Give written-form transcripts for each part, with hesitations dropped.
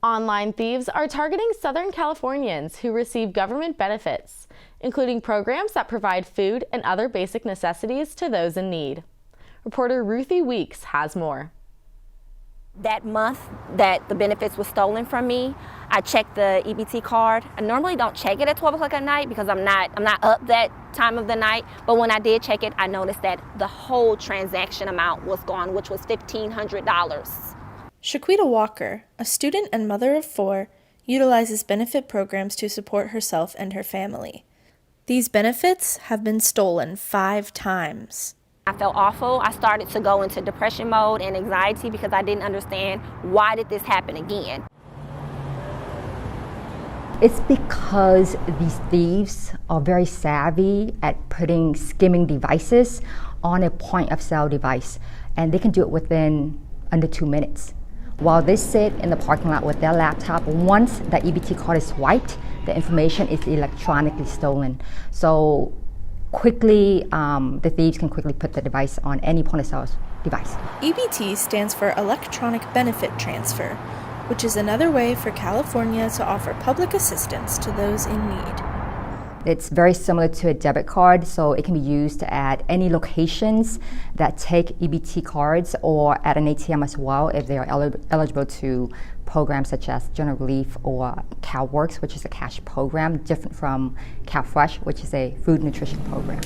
Online thieves are targeting Southern Californians who receive government benefits, including programs that provide food and other basic necessities to those in need. Reporter Ruthie Weeks has more. That month that the benefits were stolen from me, I checked the EBT card. I normally don't check it at 12 o'clock at night because I'm not up that time of the night. But when I did check it, I noticed that the whole transaction amount was gone, which was $1,500. Shaquita Walker, a student and mother of 4, utilizes benefit programs to support herself and her family. These benefits have been stolen 5 times. I felt awful. I started to go into depression mode and anxiety because I didn't understand why did this happen again. It's because these thieves are very savvy at putting skimming devices on a point of sale device, and they can do it within under 2 minutes. While they sit in the parking lot with their laptop, once the EBT card is swiped, the information is electronically stolen. So quickly, the thieves can quickly put the device on any point of sale device. EBT stands for Electronic Benefit Transfer, which is another way for California to offer public assistance to those in need. It's very similar to a debit card, so it can be used at any locations that take EBT cards or at an ATM as well if they are eligible to programs such as General Relief or CalWorks, which is a cash program, different from CalFresh, which is a food nutrition program.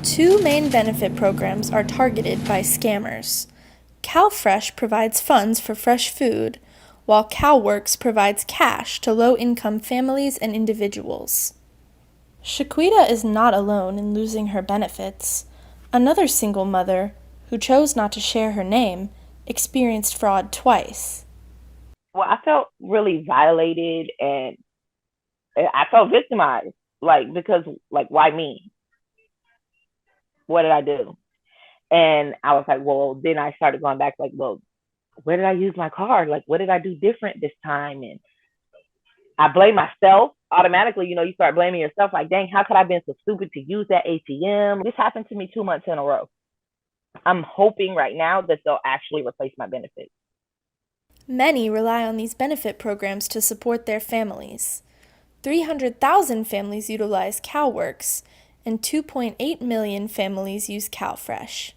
2 main benefit programs are targeted by scammers. CalFresh provides funds for fresh food, while CalWorks provides cash to low-income families and individuals. Shaquita is not alone in losing her benefits. Another single mother, who chose not to share her name, experienced fraud twice. Well, I felt really violated and I felt victimized, because why me? What did I do? And I was like, well, then I started going back well, where did I use my card? What did I do different this time? And I blame myself. Automatically, you start blaming yourself. Dang, how could I have been so stupid to use that ATM? This happened to me 2 months in a row. I'm hoping right now that they'll actually replace my benefits. Many rely on these benefit programs to support their families. 300,000 families utilize CalWorks, and 2.8 million families use CalFresh.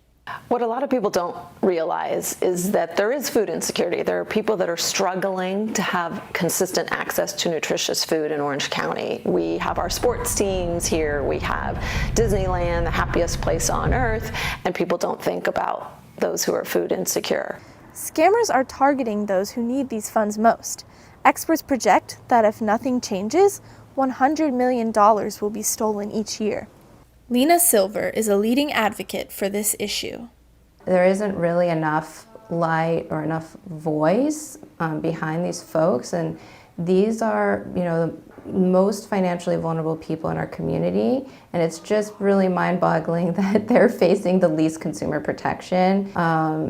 What a lot of people don't realize is that there is food insecurity. There are people that are struggling to have consistent access to nutritious food in Orange County. We have our sports teams here. We have Disneyland, the happiest place on earth, and people don't think about those who are food insecure. Scammers are targeting those who need these funds most. Experts project that if nothing changes, $100 million will be stolen each year. Lena Silver is a leading advocate for this issue. There isn't really enough light or enough voice behind these folks, and these are, the most financially vulnerable people in our community, and it's just really mind-boggling that they're facing the least consumer protection.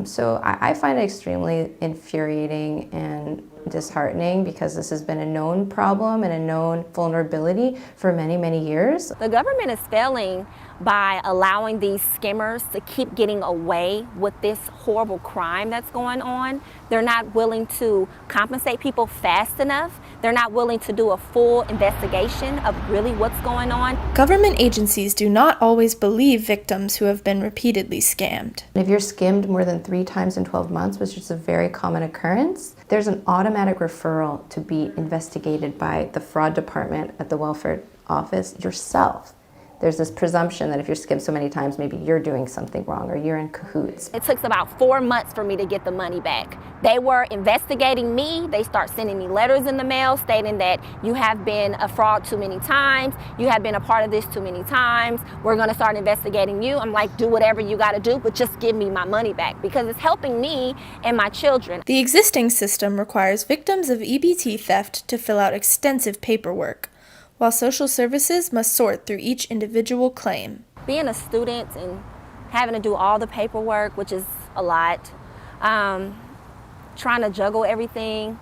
So I find it extremely infuriating and disheartening because this has been a known problem and a known vulnerability for many, many years. The government is failing by allowing these skimmers to keep getting away with this horrible crime that's going on. They're not willing to compensate people fast enough. They're not willing to do a full investigation of really what's going on. Government agencies do not always believe victims who have been repeatedly scammed. If you're skimmed more than 3 times in 12 months, which is a very common occurrence, there's an automatic referral to be investigated by the fraud department at the welfare office yourself. There's this presumption that if you're skimmed so many times, maybe you're doing something wrong or you're in cahoots. It took about 4 months for me to get the money back. They were investigating me. They start sending me letters in the mail stating that you have been a fraud too many times. You have been a part of this too many times. We're going to start investigating you. I'm like, do whatever you got to do, but just give me my money back because it's helping me and my children. The existing system requires victims of EBT theft to fill out extensive paperwork, while social services must sort through each individual claim. Being a student and having to do all the paperwork, which is a lot, trying to juggle everything,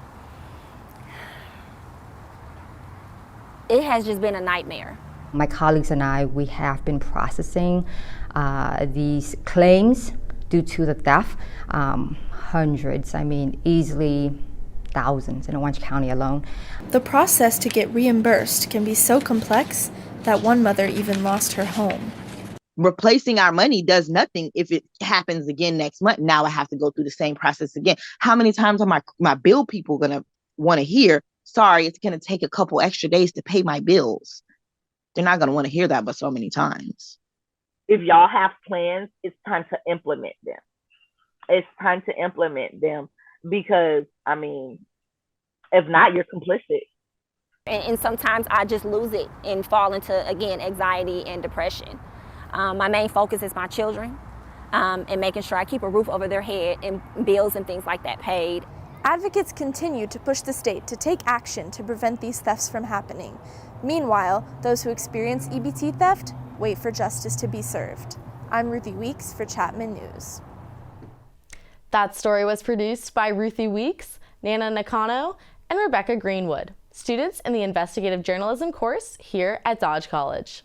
it has just been a nightmare. My colleagues and I, we have been processing these claims due to the theft, hundreds, easily thousands in Orange County alone. The process to get reimbursed can be so complex that one mother even lost her home. Replacing our money does nothing if it happens again next month. Now I have to go through the same process again. How many times are my bill people going to want to hear, sorry, it's going to take a couple extra days to pay my bills? They're not going to want to hear that but so many times. If y'all have plans, it's time to implement them. It's time to implement them because, I mean, if not, you're complicit. And sometimes I just lose it and fall into, again, anxiety and depression. My main focus is my children and making sure I keep a roof over their head and bills and things like that paid. Advocates continue to push the state to take action to prevent these thefts from happening. Meanwhile, those who experience EBT theft wait for justice to be served. I'm Ruthie Weeks for Chapman News. That story was produced by Ruthie Weeks, Nana Nakano, and Rebecca Greenwood, students in the Investigative Journalism course here at Dodge College.